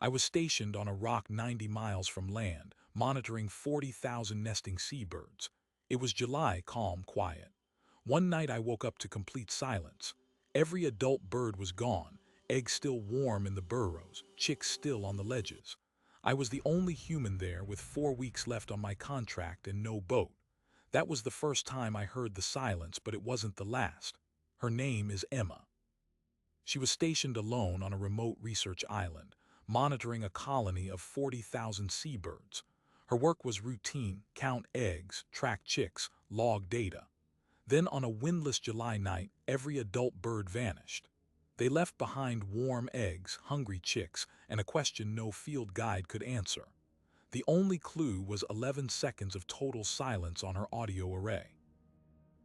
I was stationed on a rock 90 miles from land, monitoring 40,000 nesting seabirds. It was July, calm, quiet. One night I woke up to complete silence. Every adult bird was gone, eggs still warm in the burrows, chicks still on the ledges. I was the only human there with 4 weeks left on my contract and no boat. That was the first time I heard the silence, but it wasn't the last. Her name is Emma. She was stationed alone on a remote research island, monitoring a colony of 40,000 seabirds. Her work was routine: count eggs, track chicks, log data. Then on a windless July night, every adult bird vanished. They left behind warm eggs, hungry chicks, and a question no field guide could answer. The only clue was 11 seconds of total silence on her audio array.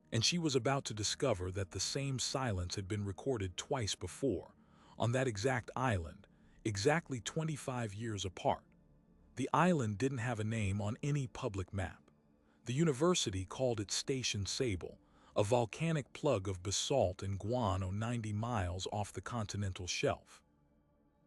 And she was about to discover that the same silence had been recorded twice before, on that exact island, exactly 25 years apart. The island didn't have a name on any public map. The university called it Station Sable, a volcanic plug of basalt and guano 90 miles off the continental shelf.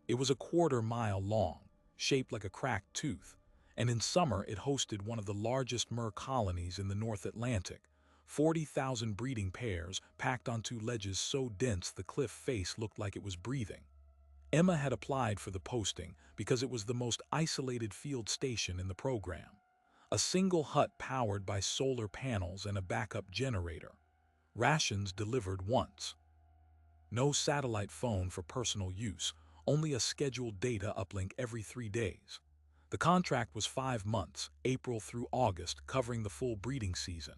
It was a quarter-mile long, shaped like a cracked tooth, and in summer it hosted one of the largest mer colonies in the North Atlantic, 40,000 breeding pairs packed onto ledges so dense the cliff face looked like it was breathing. Emma had applied for the posting because it was the most isolated field station in the program. A single hut powered by solar panels and a backup generator. Rations delivered once. No satellite phone for personal use, only a scheduled data uplink every 3 days. The contract was 5 months, April through August, covering the full breeding season.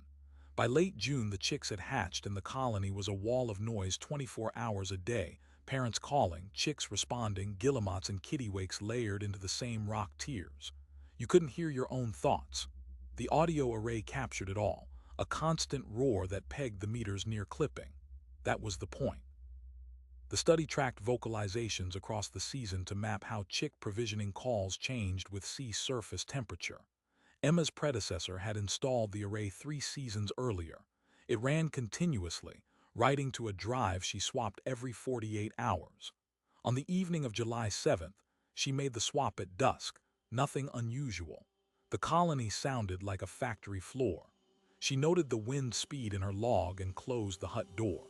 By late June, the chicks had hatched and the colony was a wall of noise 24 hours a day, parents calling, chicks responding, guillemots and kittiwakes layered into the same rock tiers. You couldn't hear your own thoughts. The audio array captured it all, a constant roar that pegged the meters near clipping. That was the point. The study tracked vocalizations across the season to map how chick provisioning calls changed with sea surface temperature. Emma's predecessor had installed the array 3 seasons earlier. It ran continuously, writing to a drive she swapped every 48 hours. On the evening of July 7th, she made the swap at dusk, nothing unusual. The colony sounded like a factory floor. She noted the wind speed in her log and closed the hut door.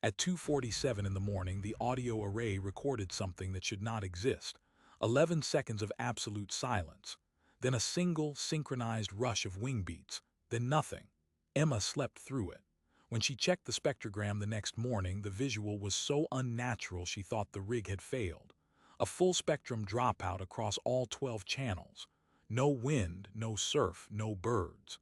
At 2:47 in the morning, the audio array recorded something that should not exist. 11 seconds of absolute silence. Then a single, synchronized rush of wing beats. Then nothing. Emma slept through it. When she checked the spectrogram the next morning, the visual was so unnatural she thought the rig had failed. A full-spectrum dropout across all 12 channels. No wind, no surf, no birds.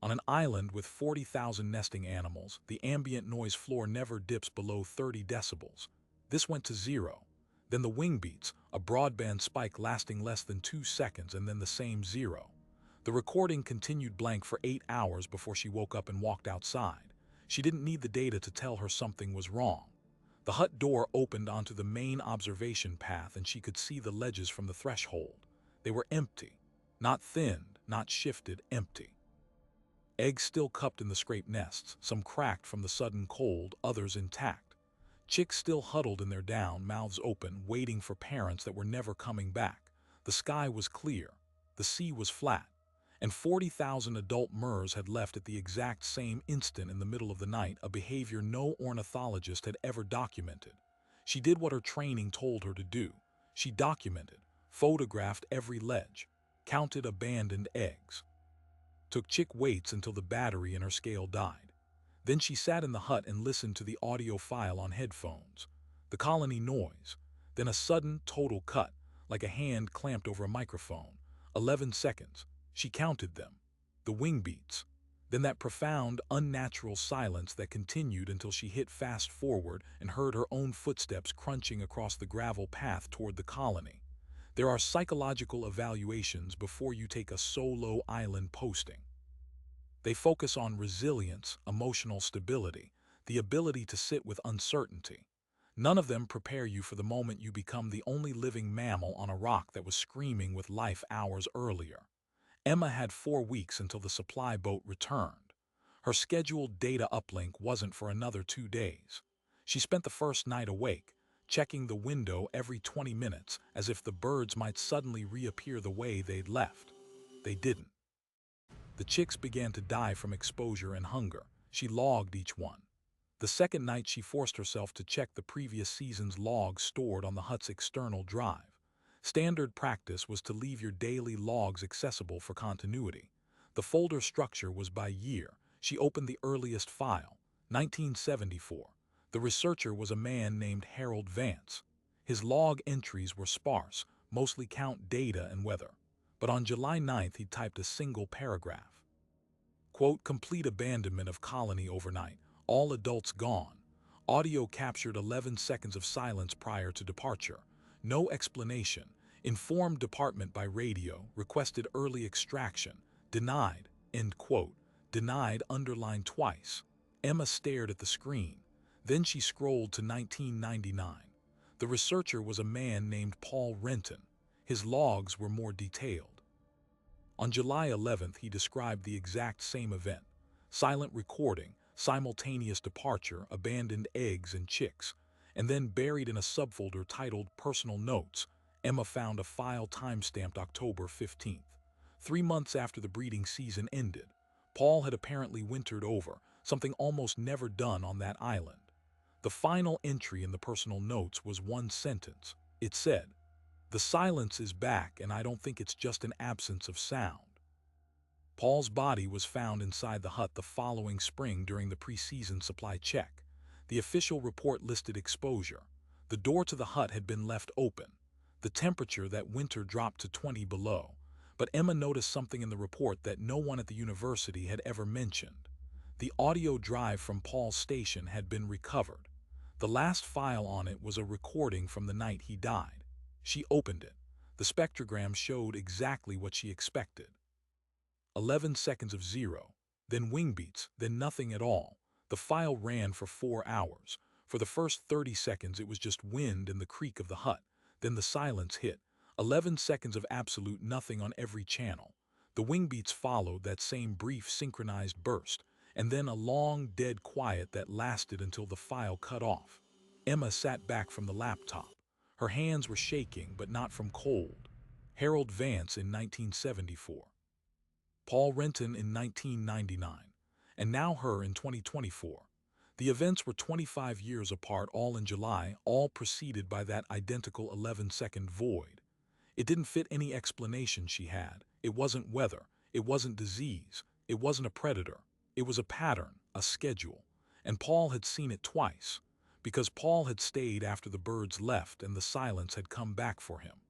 On an island with 40,000 nesting animals, the ambient noise floor never dips below 30 decibels. This went to 0. Then the wing beats, a broadband spike lasting less than 2 seconds, and then the same 0. The recording continued blank for 8 hours before she woke up and walked outside. She didn't need the data to tell her something was wrong. The hut door opened onto the main observation path and she could see the ledges from the threshold. They were empty. Not thinned, not shifted, empty. Eggs still cupped in the scraped nests, some cracked from the sudden cold, others intact. Chicks still huddled in their down, mouths open, waiting for parents that were never coming back. The sky was clear. The sea was flat. And 40,000 adult mers had left at the exact same instant in the middle of the night, a behavior no ornithologist had ever documented. She did what her training told her to do. She documented, photographed every ledge, counted abandoned eggs, took chick weights until the battery in her scale died. Then she sat in the hut and listened to the audio file on headphones. The colony noise. Then a sudden, total cut, like a hand clamped over a microphone. 11 seconds. She counted them. The wing beats. Then that profound, unnatural silence that continued until she hit fast forward and heard her own footsteps crunching across the gravel path toward the colony. There are psychological evaluations before you take a solo island posting. They focus on resilience, emotional stability, the ability to sit with uncertainty. None of them prepare you for the moment you become the only living mammal on a rock that was screaming with life hours earlier. Emma had 4 weeks until the supply boat returned. Her scheduled data uplink wasn't for another 2 days. She spent the first night awake, checking the window every 20 minutes as if the birds might suddenly reappear the way they'd left. They didn't. The chicks began to die from exposure and hunger. She logged each one. The second night she forced herself to check the previous season's logs stored on the hut's external drive. Standard practice was to leave your daily logs accessible for continuity. The folder structure was by year. She opened the earliest file, 1974. The researcher was a man named Harold Vance. His log entries were sparse, mostly count data and weather. But on July 9th he typed a single paragraph. Quote, complete abandonment of colony overnight. All adults gone. Audio captured 11 seconds of silence prior to departure. No explanation. Informed department by radio. Requested early extraction. Denied. End quote. Denied underlined twice. Emma stared at the screen. Then she scrolled to 1999. The researcher was a man named Paul Renton. His logs were more detailed. On July 11th, he described the exact same event. Silent recording, simultaneous departure, abandoned eggs and chicks. And then buried in a subfolder titled Personal Notes, Emma found a file timestamped October 15th. 3 months after the breeding season ended, Paul had apparently wintered over, something almost never done on that island. The final entry in the personal notes was one sentence. It said, "The silence is back and I don't think it's just an absence of sound." Paul's body was found inside the hut the following spring during the pre-season supply check. The official report listed exposure. The door to the hut had been left open. The temperature that winter dropped to 20 below. But Emma noticed something in the report that no one at the university had ever mentioned. The audio drive from Paul's station had been recovered. The last file on it was a recording from the night he died. She opened it. The spectrogram showed exactly what she expected. 11 seconds of zero, then wing beats, then nothing at all. The file ran for 4 hours. For the first 30 seconds it was just wind and the creak of the hut. Then the silence hit. 11 seconds of absolute nothing on every channel. The wing beats followed that same brief synchronized burst, and then a long dead quiet that lasted until the file cut off. Emma sat back from the laptop. Her hands were shaking, but not from cold. Harold Vance in 1974. Paul Renton in 1999. And now her in 2024. The events were 25 years apart, all in July, all preceded by that identical 11-second void. It didn't fit any explanation she had. It wasn't weather. It wasn't disease. It wasn't a predator. It was a pattern, a schedule. And Paul had seen it twice, because Paul had stayed after the birds left and the silence had come back for him.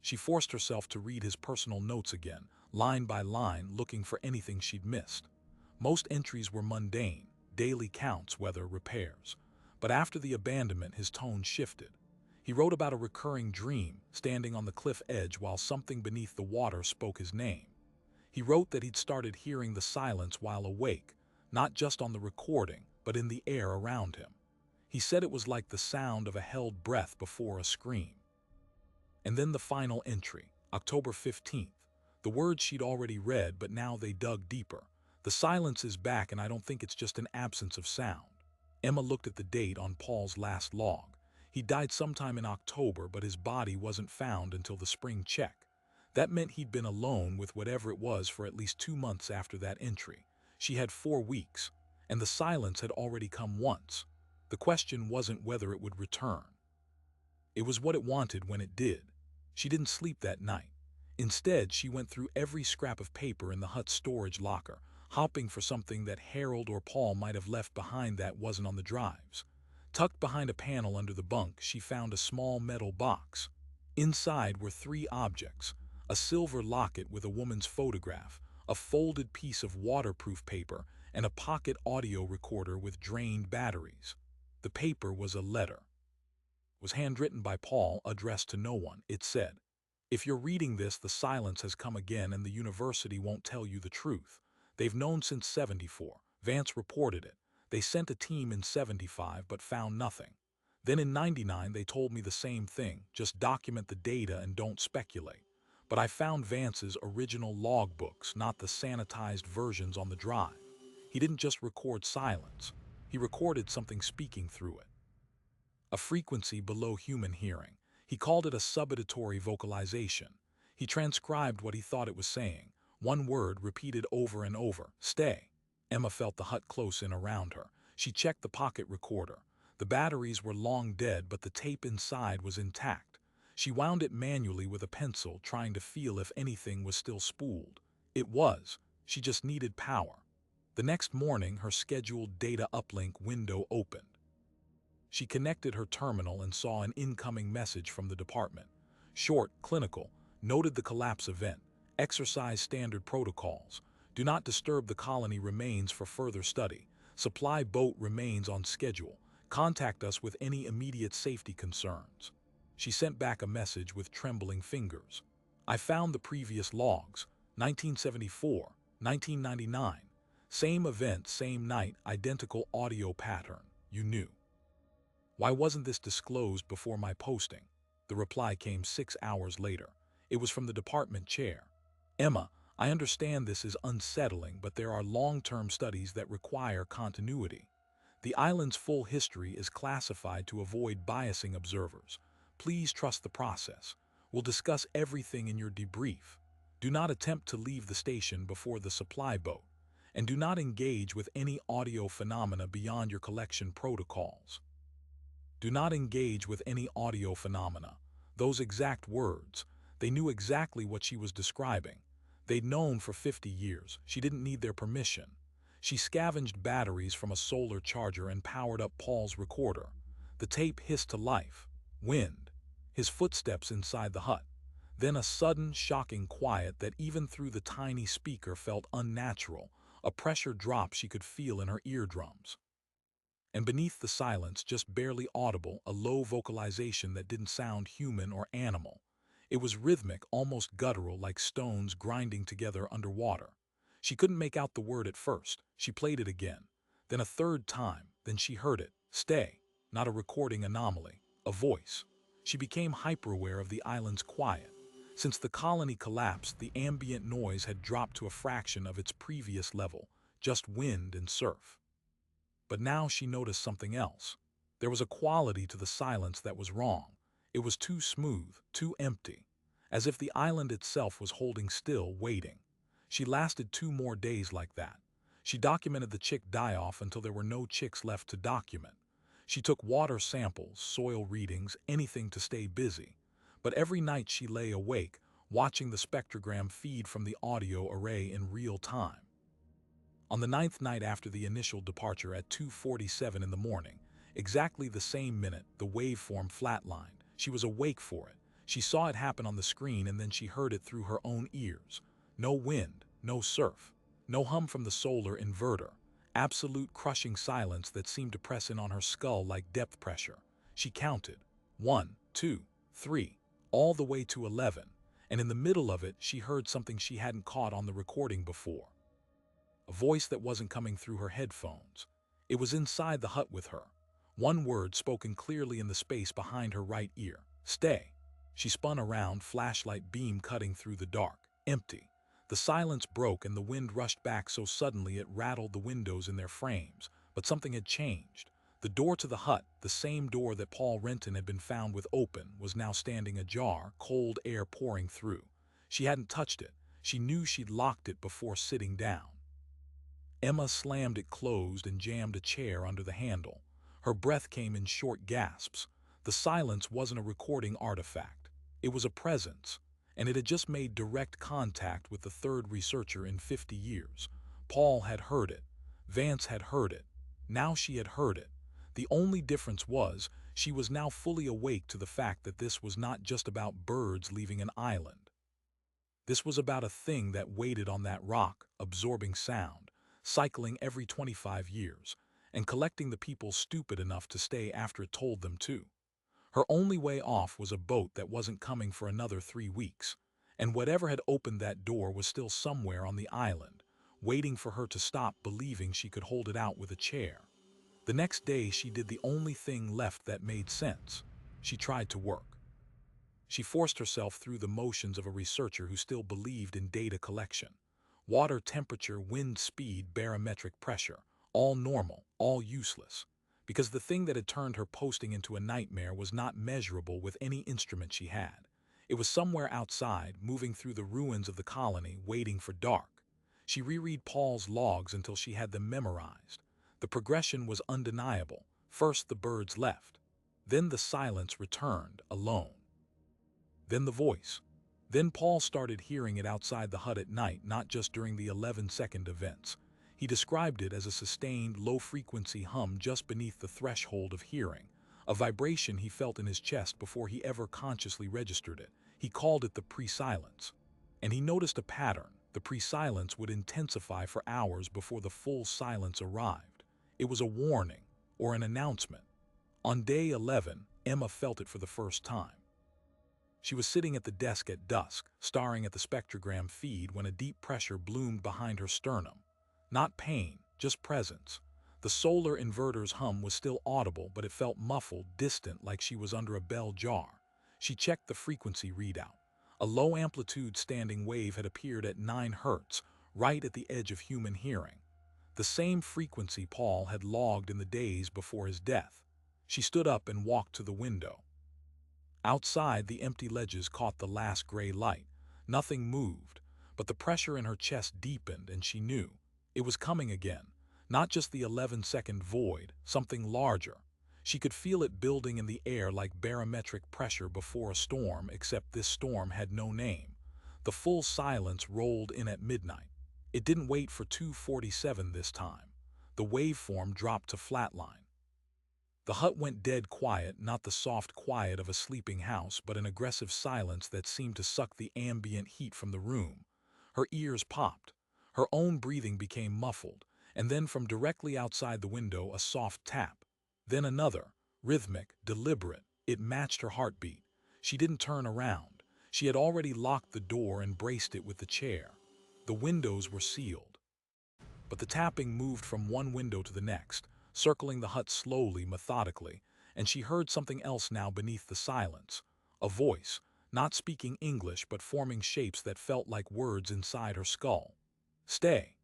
She forced herself to read his personal notes again, line by line, looking for anything she'd missed. Most entries were mundane, daily counts, weather, repairs. But after the abandonment, his tone shifted. He wrote about a recurring dream, standing on the cliff edge while something beneath the water spoke his name. He wrote that he'd started hearing the silence while awake, not just on the recording, but in the air around him. He said it was like the sound of a held breath before a scream. And then the final entry, October 15th. The words she'd already read, but now they dug deeper. The silence is back and I don't think it's just an absence of sound. Emma looked at the date on Paul's last log. He died sometime in October, but his body wasn't found until the spring check. That meant he'd been alone with whatever it was for at least 2 months after that entry. She had 4 weeks, and the silence had already come once. The question wasn't whether it would return. It was what it wanted when it did. She didn't sleep that night. Instead, she went through every scrap of paper in the hut's storage locker, hoping for something that Harold or Paul might have left behind that wasn't on the drives. Tucked behind a panel under the bunk, she found a small metal box. Inside were 3 objects: a silver locket with a woman's photograph, a folded piece of waterproof paper, and a pocket audio recorder with drained batteries. The paper was a letter. It was handwritten by Paul, addressed to no one. It said, "If you're reading this, the silence has come again and the university won't tell you the truth. They've known since '74. Vance reported it. They sent a team in '75 but found nothing. Then in '99 they told me the same thing, just document the data and don't speculate. But I found Vance's original logbooks, not the sanitized versions on the drive. He didn't just record silence. He recorded something speaking through it." a frequency below human hearing. He called it a subauditory vocalization. He transcribed what he thought it was saying, one word repeated over and over: stay. Emma felt the hut close in around her. She checked the pocket recorder. The batteries were long dead, but the tape inside was intact. She wound it manually with a pencil, trying to feel if anything was still spooled. It was. She just needed power. The next morning, her scheduled data uplink window opened. She connected her terminal and saw an incoming message from the department. Short, clinical, noted the collapse event. Exercise standard protocols. Do not disturb the colony remains for further study. Supply boat remains on schedule. Contact us with any immediate safety concerns. She sent back a message with trembling fingers. I found the previous logs. 1974, 1999. Same event, same night, identical audio pattern. You knew. Why wasn't this disclosed before my posting? The reply came 6 hours later. It was from the department chair. Emma, I understand this is unsettling, but there are long-term studies that require continuity. The island's full history is classified to avoid biasing observers. Please trust the process. We'll discuss everything in your debrief. Do not attempt to leave the station before the supply boat, and do not engage with any audio phenomena beyond your collection protocols. Do not engage with any audio phenomena. Those exact words. They knew exactly what she was describing. They'd known for 50 years. She didn't need their permission. She scavenged batteries from a solar charger and powered up Paul's recorder. The tape hissed to life. Wind. His footsteps inside the hut. Then a sudden, shocking quiet that even through the tiny speaker felt unnatural, a pressure drop she could feel in her eardrums. And beneath the silence, just barely audible, a low vocalization that didn't sound human or animal. It was rhythmic, almost guttural, like stones grinding together underwater. She couldn't make out the word at first. She played it again. Then a third time. Then she heard it. Stay. Not a recording anomaly. A voice. She became hyper-aware of the island's quiet. Since the colony collapsed, the ambient noise had dropped to a fraction of its previous level, just wind and surf. But now she noticed something else. There was a quality to the silence that was wrong. It was too smooth, too empty, as if the island itself was holding still, waiting. She lasted 2 more days like that. She documented the chick die-off until there were no chicks left to document. She took water samples, soil readings, anything to stay busy. But every night she lay awake, watching the spectrogram feed from the audio array in real time. On the 9th night after the initial departure at 2:47 in the morning, exactly the same minute, the waveform flatlined. She was awake for it. She saw it happen on the screen, and then she heard it through her own ears. No wind, no surf, no hum from the solar inverter. Absolute crushing silence that seemed to press in on her skull like depth pressure. She counted. 1, 2, 3, all the way to 11. And in the middle of it, she heard something she hadn't caught on the recording before. A voice that wasn't coming through her headphones. It was inside the hut with her. One word spoken clearly in the space behind her right ear. Stay. She spun around, flashlight beam cutting through the dark. Empty. The silence broke and the wind rushed back so suddenly it rattled the windows in their frames. But something had changed. The door to the hut, the same door that Paul Renton had been found with open, was now standing ajar, cold air pouring through. She hadn't touched it. She knew she'd locked it before sitting down. Emma slammed it closed and jammed a chair under the handle. Her breath came in short gasps. The silence wasn't a recording artifact. It was a presence, and it had just made direct contact with the third researcher in 50 years. Paul had heard it. Vance had heard it. Now she had heard it. The only difference was, she was now fully awake to the fact that this was not just about birds leaving an island. This was about a thing that waited on that rock, absorbing sound, cycling every 25 years, and collecting the people stupid enough to stay after it told them to. Her only way off was a boat that wasn't coming for another 3 weeks, and whatever had opened that door was still somewhere on the island, waiting for her to stop believing she could hold it out with a chair. The next day she did the only thing left that made sense. She tried to work. She forced herself through the motions of a researcher who still believed in data collection. Water temperature, wind speed, barometric pressure, all normal, all useless. because the thing that had turned her posting into a nightmare was not measurable with any instrument she had. It was somewhere outside, moving through the ruins of the colony, waiting for dark. She reread Paul's logs until she had them memorized. The progression was undeniable. First the birds left. Then the silence returned, alone. Then the voice. Then Paul started hearing it outside the hut at night, not just during the 11-second events. He described it as a sustained, low-frequency hum just beneath the threshold of hearing, a vibration he felt in his chest before he ever consciously registered it. He called it the pre-silence. And he noticed a pattern. The pre-silence would intensify for hours before the full silence arrived. It was a warning, or an announcement. On day 11, Emma felt it for the first time. She was sitting at the desk at dusk, staring at the spectrogram feed when a deep pressure bloomed behind her sternum. Not pain, just presence. The solar inverter's hum was still audible, but it felt muffled, distant, like she was under a bell jar. She checked the frequency readout. A low-amplitude standing wave had appeared at 9 Hz, right at the edge of human hearing. The same frequency Paul had logged in the days before his death. She stood up and walked to the window. Outside, the empty ledges caught the last gray light. Nothing moved, but the pressure in her chest deepened, and she knew. It was coming again. Not just the 11-second void, something larger. She could feel it building in the air like barometric pressure before a storm, except this storm had no name. The full silence rolled in at midnight. It didn't wait for 2:47 this time. The waveform dropped to flatline. The hut went dead quiet, not the soft quiet of a sleeping house, but an aggressive silence that seemed to suck the ambient heat from the room. Her ears popped. Her own breathing became muffled, and then from directly outside the window a soft tap. Then another, rhythmic, deliberate. It matched her heartbeat. She didn't turn around. She had already locked the door and braced it with the chair. The windows were sealed. But the tapping moved from one window to the next, circling the hut slowly, methodically, and she heard something else now beneath the silence. A voice, not speaking English but forming shapes that felt like words inside her skull. Stay.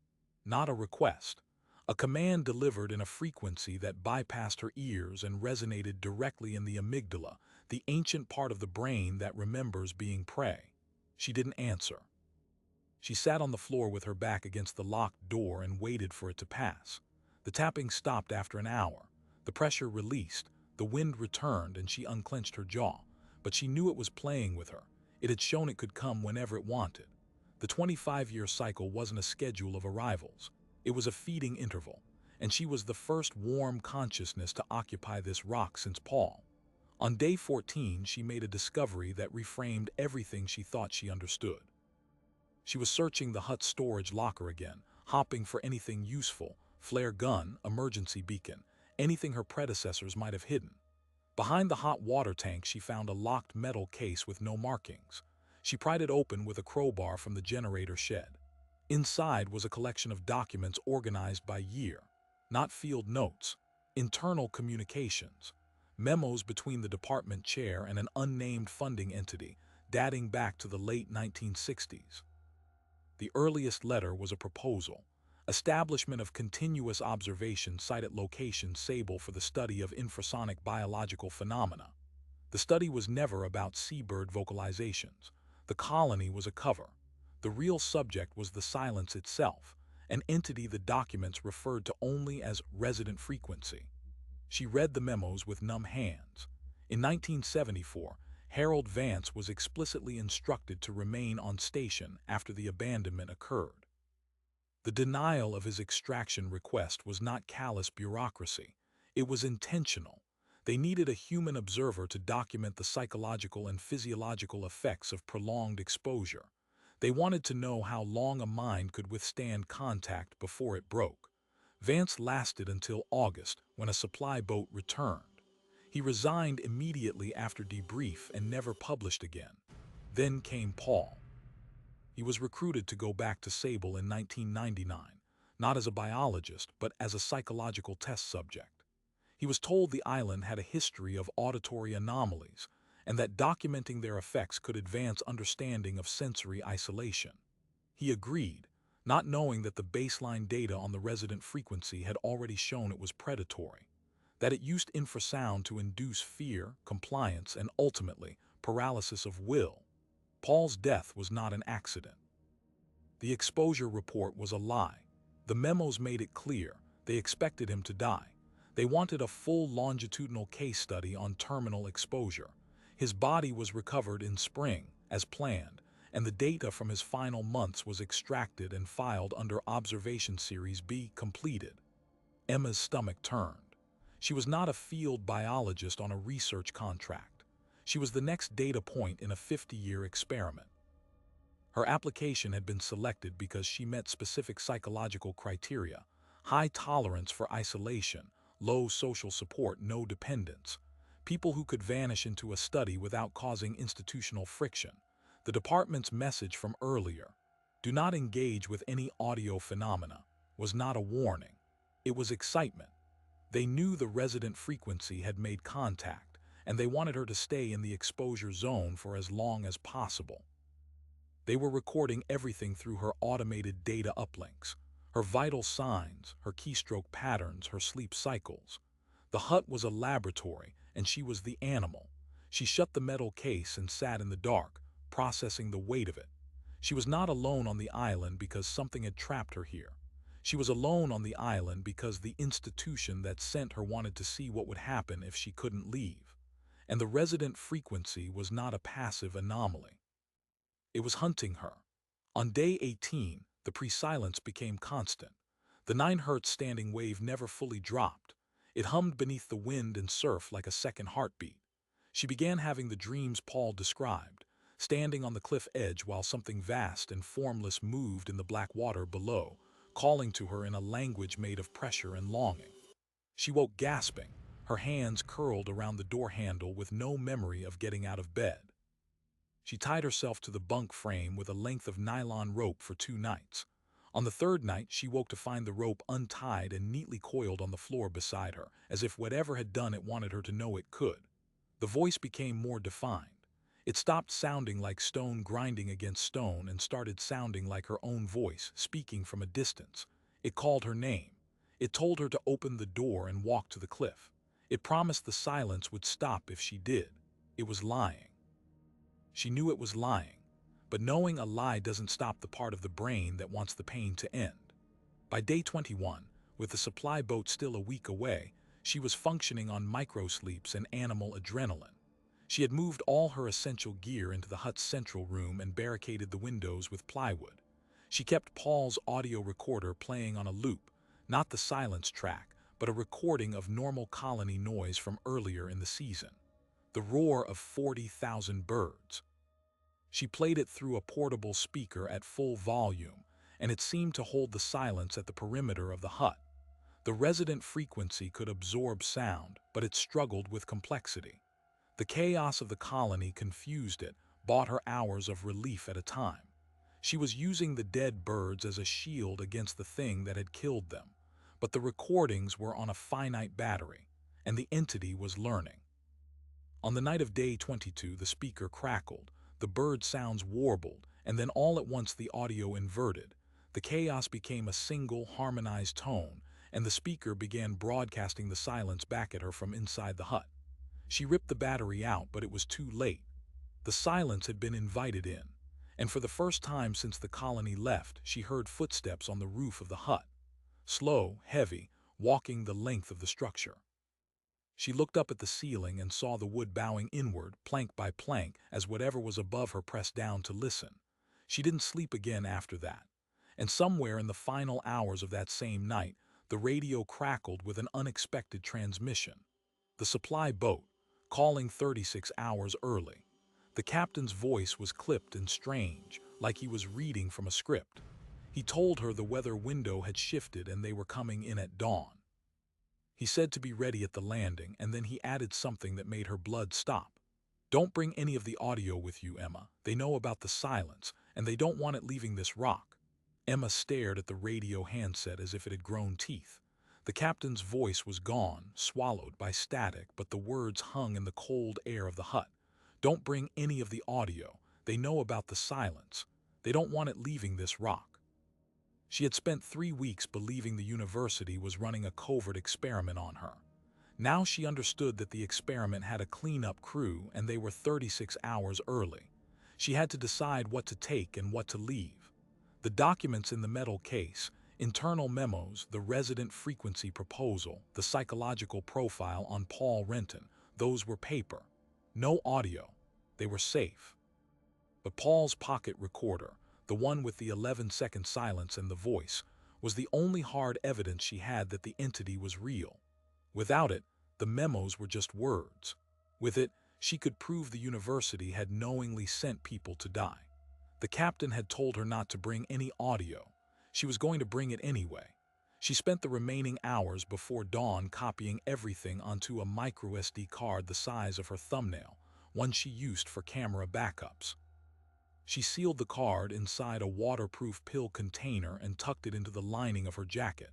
Not a request. A command delivered in a frequency that bypassed her ears and resonated directly in the amygdala, the ancient part of the brain that remembers being prey. She didn't answer. She sat on the floor with her back against the locked door and waited for it to pass. The tapping stopped after an hour. The pressure released, the wind returned, and she unclenched her jaw. But she knew it was playing with her. It had shown it could come whenever it wanted. The 25-year cycle wasn't a schedule of arrivals. It was a feeding interval, and she was the first warm consciousness to occupy this rock since Paul. On day 14, she made a discovery that reframed everything she thought she understood. She was searching the hut's storage locker again, hopping for anything useful, flare gun, emergency beacon, anything her predecessors might have hidden. Behind the hot water tank, she found a locked metal case with no markings. She pried it open with a crowbar from the generator shed. Inside was a collection of documents organized by year, not field notes, internal communications, memos between the department chair and an unnamed funding entity, dating back to the late 1960s. The earliest letter was a proposal. Establishment of continuous observation site at location Sable for the study of infrasonic biological phenomena. The study was never about Seabird vocalizations. The colony was a cover. The real subject was the silence itself, an entity the documents referred to only as resident frequency. She read the memos with numb hands. In 1974, Harold Vance was explicitly instructed to remain on station after the abandonment occurred. The denial of his extraction request was not callous bureaucracy. It was intentional. They needed a human observer to document the psychological and physiological effects of prolonged exposure. They wanted to know how long a mind could withstand contact before it broke. Vance lasted until August, when a supply boat returned. He resigned immediately after debrief and never published again. Then came Paul. He was recruited to go back to Sable in 1999, not as a biologist, but as a psychological test subject. He was told the island had a history of auditory anomalies, and that documenting their effects could advance understanding of sensory isolation. He agreed, not knowing that the baseline data on the resident frequency had already shown it was predatory. that it used infrasound to induce fear, compliance, and ultimately, paralysis of will. Paul's death was not an accident. The exposure report was a lie. The memos made it clear they expected him to die. They wanted a full longitudinal case study on terminal exposure. His body was recovered in spring, as planned, and the data from his final months was extracted and filed under Observation Series B completed. Emma's stomach turned. She was not a field biologist on a research contract. She was the next data point in a 50-year experiment. Her application had been selected because she met specific psychological criteria: high tolerance for isolation, low social support, no dependence, people who could vanish into a study without causing institutional friction. The department's message from earlier, "Do not engage with any audio phenomena," was not a warning. It was excitement. They knew the resident frequency had made contact, and they wanted her to stay in the exposure zone for as long as possible. They were recording everything through her automated data uplinks, her vital signs, her keystroke patterns, her sleep cycles. The hut was a laboratory, and she was the animal. She shut the metal case and sat in the dark, processing the weight of it. She was not alone on the island because something had trapped her here. She was alone on the island because the institution that sent her wanted to see what would happen if she couldn't leave. And the resident frequency was not a passive anomaly. It was hunting her. On day 18, the pre-silence became constant. The 9 hertz standing wave never fully dropped. It hummed beneath the wind and surf like a second heartbeat. She began having the dreams Paul described, standing on the cliff edge while something vast and formless moved in the black water below, calling to her in a language made of pressure and longing. She woke gasping, her hands curled around the door handle with no memory of getting out of bed. She tied herself to the bunk frame with a length of nylon rope for 2 nights. On the 3rd night, she woke to find the rope untied and neatly coiled on the floor beside her, as if whatever had done it wanted her to know it could. The voice became more defined. It stopped sounding like stone grinding against stone and started sounding like her own voice, speaking from a distance. It called her name. It told her to open the door and walk to the cliff. It promised the silence would stop if she did. It was lying. She knew it was lying, but knowing a lie doesn't stop the part of the brain that wants the pain to end. By day 21, with the supply boat still a week away, she was functioning on microsleeps and animal adrenaline. She had moved all her essential gear into the hut's central room and barricaded the windows with plywood. She kept Paul's audio recorder playing on a loop, not the silence track, but a recording of normal colony noise from earlier in the season. The roar of 40,000 birds. She played it through a portable speaker at full volume, and it seemed to hold the silence at the perimeter of the hut. The resident frequency could absorb sound, but it struggled with complexity. The chaos of the colony confused it, bought her hours of relief at a time. She was using the dead birds as a shield against the thing that had killed them, but the recordings were on a finite battery, and the entity was learning. On the night of day 22, the speaker crackled, the bird sounds warbled, and then all at once the audio inverted. The chaos became a single, harmonized tone, and the speaker began broadcasting the silence back at her from inside the hut. She ripped the battery out, but it was too late. The silence had been invited in, and for the first time since the colony left, she heard footsteps on the roof of the hut. Slow, heavy, walking the length of the structure. She looked up at the ceiling and saw the wood bowing inward, plank by plank, as whatever was above her pressed down to listen. She didn't sleep again after that. And somewhere in the final hours of that same night, the radio crackled with an unexpected transmission. The supply boat, calling 36 hours early. The captain's voice was clipped and strange, like he was reading from a script. He told her the weather window had shifted and they were coming in at dawn. He said to be ready at the landing, and then he added something that made her blood stop. "Don't bring any of the audio with you, Emma. They know about the silence, and they don't want it leaving this rock." Emma stared at the radio handset as if it had grown teeth. The captain's voice was gone, swallowed by static, but the words hung in the cold air of the hut. "Don't bring any of the audio. They know about the silence. They don't want it leaving this rock." She had spent 3 weeks believing the university was running a covert experiment on her. Now she understood that the experiment had a cleanup crew and they were 36 hours early. She had to decide what to take and what to leave. The documents in the metal case, internal memos, the resident frequency proposal, the psychological profile on Paul Renton, those were paper. No audio. They were safe. But Paul's pocket recorder, the one with the 11-second silence and the voice, was the only hard evidence she had that the entity was real. Without it, the memos were just words. With it, she could prove the university had knowingly sent people to die. The captain had told her not to bring any audio. She was going to bring it anyway. She spent the remaining hours before dawn copying everything onto a micro SD card the size of her thumbnail, one she used for camera backups. She sealed the card inside a waterproof pill container and tucked it into the lining of her jacket.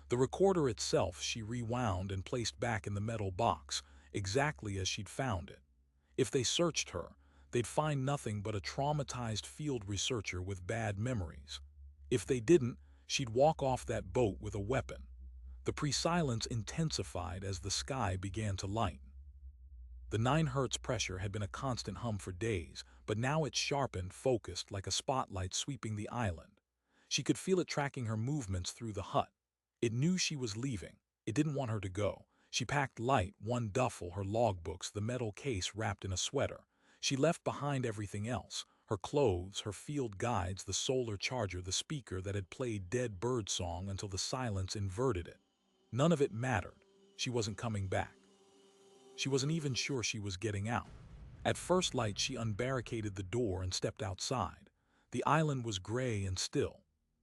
The recorder itself she rewound and placed back in the metal box, exactly as she'd found it. If they searched her, they'd find nothing but a traumatized field researcher with bad memories. If they didn't, she'd walk off that boat with a weapon. The pre-silence intensified as the sky began to lighten. The 9 hertz pressure had been a constant hum for days, but now it sharpened, focused like a spotlight sweeping the island. She could feel it tracking her movements through the hut. It knew she was leaving. It didn't want her to go. She packed light, one duffel, her logbooks, the metal case wrapped in a sweater. She left behind everything else, her clothes, her field guides, the solar charger, the speaker that had played Dead Bird song until the silence inverted it. None of it mattered. She wasn't coming back. She wasn't even sure she was getting out. At first light, she unbarricaded the door and stepped outside. The island was gray and still.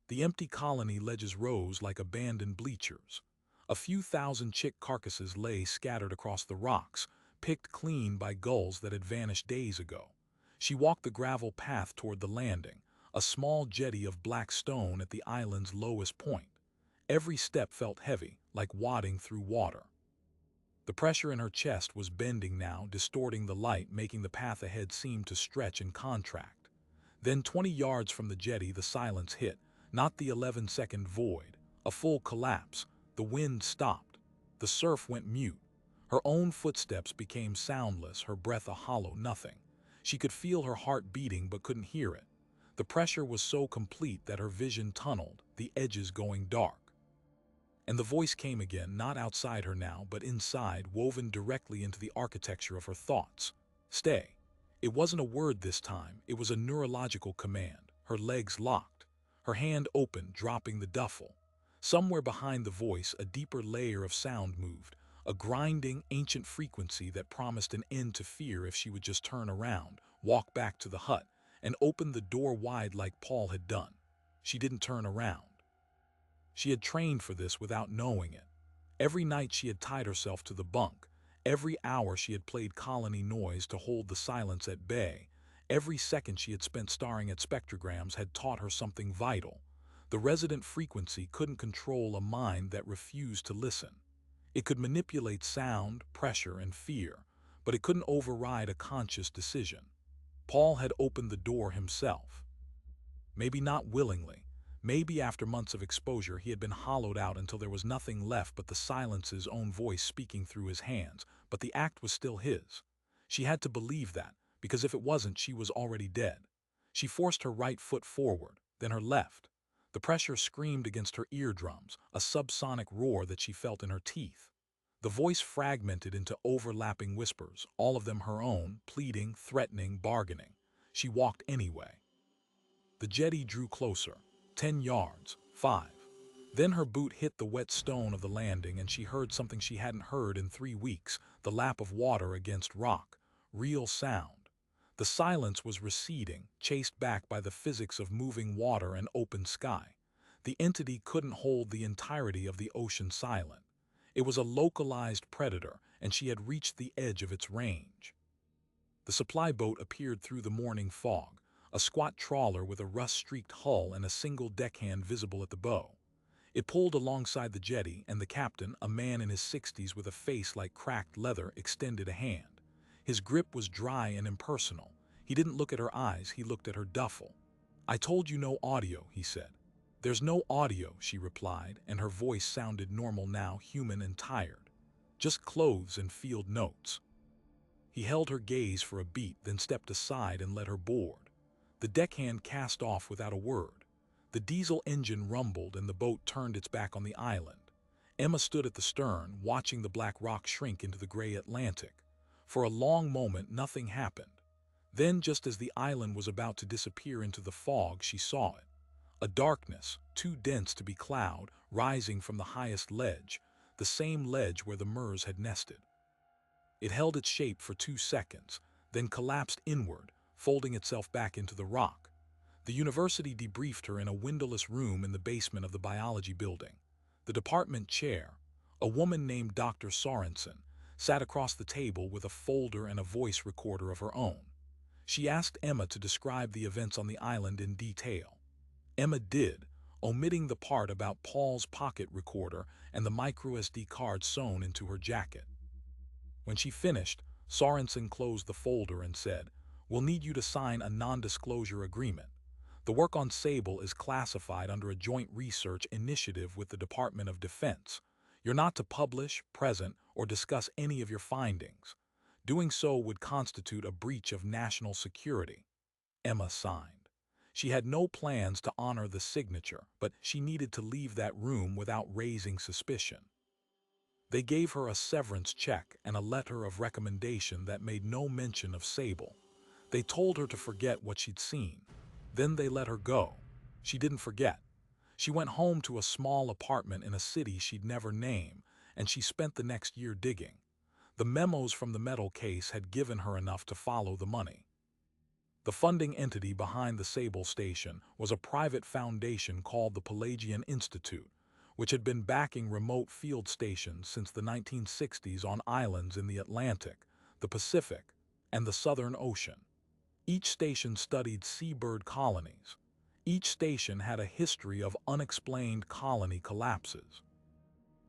The empty colony ledges rose like abandoned bleachers. A few thousand chick carcasses lay scattered across the rocks, picked clean by gulls that had vanished days ago. She walked the gravel path toward the landing, a small jetty of black stone at the island's lowest point. Every step felt heavy, like wading through water. The pressure in her chest was bending now, distorting the light, making the path ahead seem to stretch and contract. Then 20 yards from the jetty, the silence hit, not the 11-second void, a full collapse. The wind stopped. The surf went mute. Her own footsteps became soundless, her breath a hollow nothing. She could feel her heart beating but couldn't hear it. The pressure was so complete that her vision tunneled, the edges going dark. And the voice came again, not outside her now, but inside, woven directly into the architecture of her thoughts. Stay. It wasn't a word this time, it was a neurological command. Her legs locked, her hand open, dropping the duffel. Somewhere behind the voice, a deeper layer of sound moved, a grinding, ancient frequency that promised an end to fear if she would just turn around, walk back to the hut, and open the door wide like Paul had done. She didn't turn around. She had trained for this without knowing it. Every night she had tied herself to the bunk. Every hour she had played colony noise to hold the silence at bay. Every second she had spent staring at spectrograms had taught her something vital. The resident frequency couldn't control a mind that refused to listen. It could manipulate sound, pressure, and fear, but it couldn't override a conscious decision. Paul had opened the door himself. Maybe not willingly. Maybe after months of exposure he had been hollowed out until there was nothing left but the silence's own voice speaking through his hands, but the act was still his. She had to believe that, because if it wasn't, she was already dead. She forced her right foot forward, then her left. The pressure screamed against her eardrums, a subsonic roar that she felt in her teeth. The voice fragmented into overlapping whispers, all of them her own, pleading, threatening, bargaining. She walked anyway. The jetty drew closer. 10 yards, 5. Then her boot hit the wet stone of the landing and she heard something she hadn't heard in 3 weeks, the lap of water against rock. Real sound. The silence was receding, chased back by the physics of moving water and open sky. The entity couldn't hold the entirety of the ocean silent. It was a localized predator, and she had reached the edge of its range. The supply boat appeared through the morning fog. A squat trawler with a rust-streaked hull and a single deckhand visible at the bow. It pulled alongside the jetty, and the captain, a man in his 60s with a face like cracked leather, extended a hand. His grip was dry and impersonal. He didn't look at her eyes, he looked at her duffel. "I told you no audio," he said. "There's no audio," she replied, and her voice sounded normal now, human and tired. just clothes and field notes. He held her gaze for a beat, then stepped aside and let her board. The deckhand cast off without a word. The diesel engine rumbled and the boat turned its back on the island. Emma stood at the stern, watching the black rock shrink into the gray Atlantic. For a long moment, nothing happened. Then, just as the island was about to disappear into the fog, she saw it. A darkness, too dense to be cloud, rising from the highest ledge, the same ledge where the Mers had nested. It held its shape for 2 seconds, then collapsed inward, folding itself back into the rock. The university debriefed her in a windowless room in the basement of the biology building. The department chair, a woman named Dr. Sorensen, sat across the table with a folder and a voice recorder of her own. She asked Emma to describe the events on the island in detail. Emma did, omitting the part about Paul's pocket recorder and the microSD card sewn into her jacket. When she finished, Sorensen closed the folder and said, "We'll need you to sign a non-disclosure agreement. The work on Sable is classified under a joint research initiative with the Department of Defense. You're not to publish, present, or discuss any of your findings. Doing so would constitute a breach of national security." Emma signed. She had no plans to honor the signature, but she needed to leave that room without raising suspicion. They gave her a severance check and a letter of recommendation that made no mention of Sable. They told her to forget what she'd seen. Then they let her go. She didn't forget. She went home to a small apartment in a city she'd never name, and she spent the next year digging. The memos from the metal case had given her enough to follow the money. The funding entity behind the Sable station was a private foundation called the Pelagian Institute, which had been backing remote field stations since the 1960s on islands in the Atlantic, the Pacific, and the Southern Ocean. Each station studied seabird colonies. Each station had a history of unexplained colony collapses.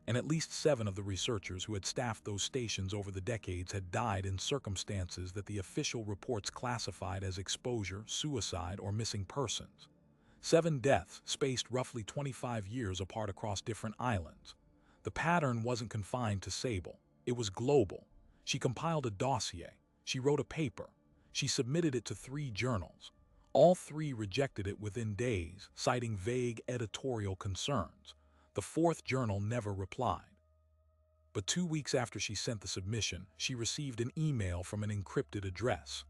And at least 7 of the researchers who had staffed those stations over the decades had died in circumstances that the official reports classified as exposure, suicide, or missing persons. 7 deaths spaced roughly 25 years apart across different islands. The pattern wasn't confined to Sable. It was global. She compiled a dossier. She wrote a paper. She submitted it to 3 journals. All 3 rejected it within days, citing vague editorial concerns. The 4th journal never replied. But 2 weeks after she sent the submission, she received an email from an encrypted address.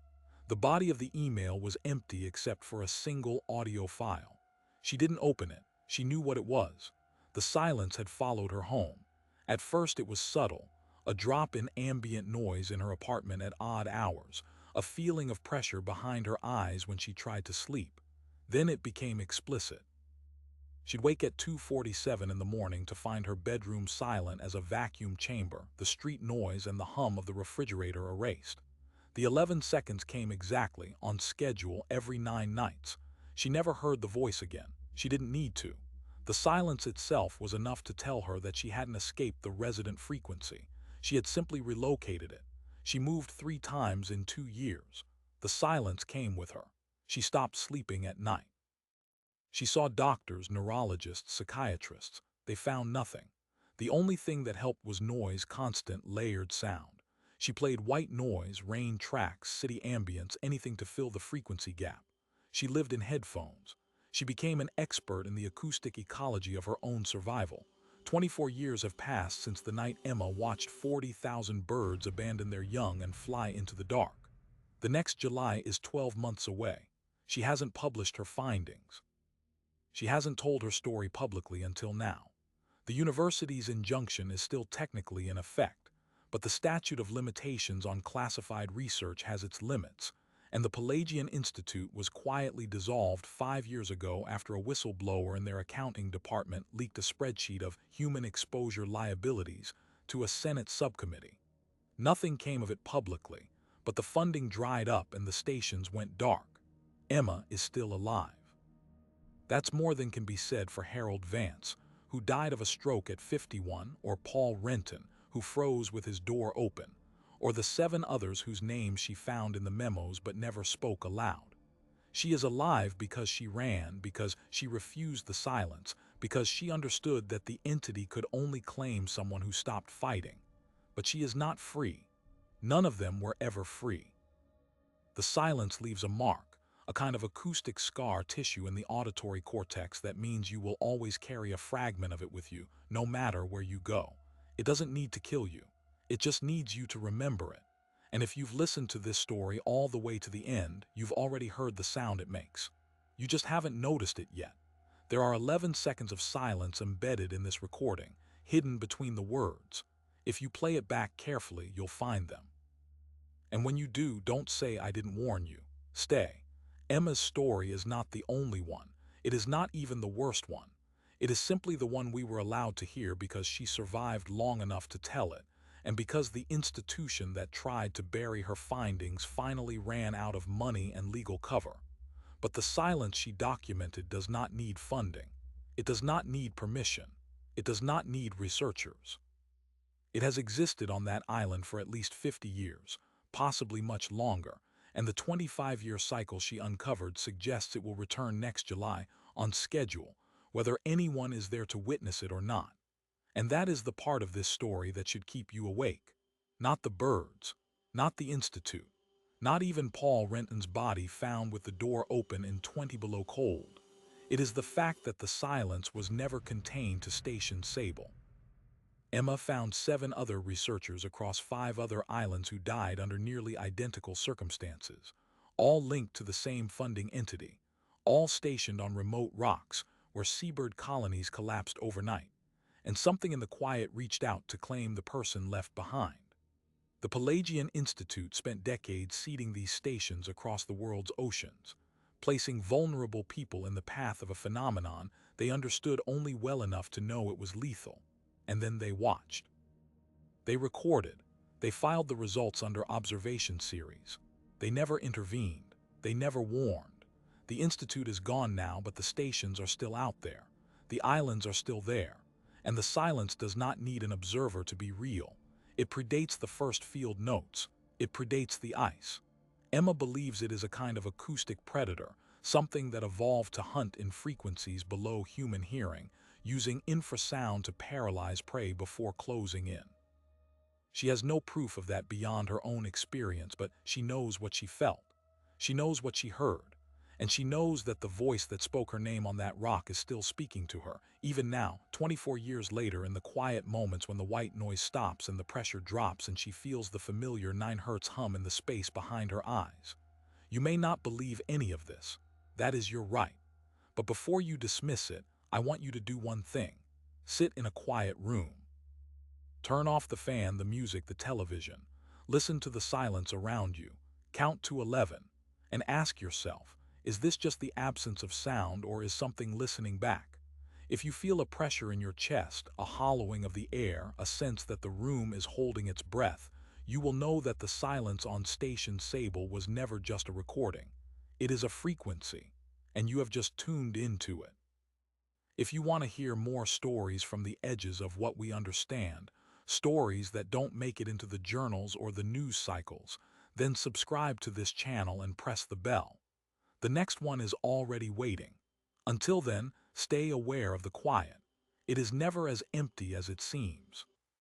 The body of the email was empty except for a single audio file. She didn't open it. She knew what it was. The silence had followed her home. At first it was subtle, a drop in ambient noise in her apartment at odd hours, a feeling of pressure behind her eyes when she tried to sleep. Then it became explicit. She'd wake at 2:47 in the morning to find her bedroom silent as a vacuum chamber, the street noise and the hum of the refrigerator erased. The 11 seconds came exactly, on schedule, every 9 nights. She never heard the voice again. She didn't need to. The silence itself was enough to tell her that she hadn't escaped the resident frequency. She had simply relocated it. She moved 3 times in 2 years. The silence came with her. She stopped sleeping at night. She saw doctors, neurologists, psychiatrists. They found nothing. The only thing that helped was noise, constant, layered sound. She played white noise, rain tracks, city ambience, anything to fill the frequency gap. She lived in headphones. She became an expert in the acoustic ecology of her own survival. 24 years have passed since the night Emma watched 40,000 birds abandon their young and fly into the dark. The next July is 12 months away. She hasn't published her findings. She hasn't told her story publicly until now. The university's injunction is still technically in effect, but the statute of limitations on classified research has its limits, and the Pelagian Institute was quietly dissolved 5 years ago after a whistleblower in their accounting department leaked a spreadsheet of human exposure liabilities to a Senate subcommittee. Nothing came of it publicly, but the funding dried up and the stations went dark. Emma is still alive. That's more than can be said for Harold Vance, who died of a stroke at 51, or Paul Renton, who froze with his door open, or the 7 others whose names she found in the memos but never spoke aloud. She is alive because she ran, because she refused the silence, because she understood that the entity could only claim someone who stopped fighting. But she is not free. None of them were ever free. The silence leaves a mark, a kind of acoustic scar tissue in the auditory cortex that means you will always carry a fragment of it with you, no matter where you go. It doesn't need to kill you. It just needs you to remember it. And if you've listened to this story all the way to the end, you've already heard the sound it makes. You just haven't noticed it yet. There are 11 seconds of silence embedded in this recording, hidden between the words. If you play it back carefully, you'll find them. And when you do, don't say I didn't warn you. Stay. Emma's story is not the only one. It is not even the worst one. It is simply the one we were allowed to hear because she survived long enough to tell it, and because the institution that tried to bury her findings finally ran out of money and legal cover. But the silence she documented does not need funding. It does not need permission. It does not need researchers. It has existed on that island for at least 50 years, possibly much longer, and the 25-year cycle she uncovered suggests it will return next July, on schedule, whether anyone is there to witness it or not. And that is the part of this story that should keep you awake. Not the birds, not the Institute, not even Paul Renton's body found with the door open in 20 below cold. It is the fact that the silence was never contained to Station Sable. Emma found 7 other researchers across 5 other islands who died under nearly identical circumstances, all linked to the same funding entity, all stationed on remote rocks where seabird colonies collapsed overnight, and something in the quiet reached out to claim the person left behind. The Pelagian Institute spent decades seeding these stations across the world's oceans, placing vulnerable people in the path of a phenomenon they understood only well enough to know it was lethal. And then they watched. They recorded. They filed the results under observation series. They never intervened. They never warned. The Institute is gone now, but the stations are still out there. The islands are still there. And the silence does not need an observer to be real. It predates the first field notes. It predates the ice. Emma believes it is a kind of acoustic predator, something that evolved to hunt in frequencies below human hearing, using infrasound to paralyze prey before closing in. She has no proof of that beyond her own experience, but she knows what she felt. She knows what she heard. And she knows that the voice that spoke her name on that rock is still speaking to her, even now, 24 years later, in the quiet moments when the white noise stops and the pressure drops and she feels the familiar 9 hertz hum in the space behind her eyes. You may not believe any of this. That is your right. But before you dismiss it, I want you to do one thing. Sit in a quiet room. Turn off the fan, the music, the television. Listen to the silence around you. Count to 11. And ask yourself, is this just the absence of sound, or is something listening back? If you feel a pressure in your chest, a hollowing of the air, a sense that the room is holding its breath, you will know that the silence on Station Sable was never just a recording. It is a frequency, and you have just tuned into it. If you want to hear more stories from the edges of what we understand, stories that don't make it into the journals or the news cycles, then subscribe to this channel and press the bell. The next one is already waiting. Until then, stay aware of the quiet. It is never as empty as it seems.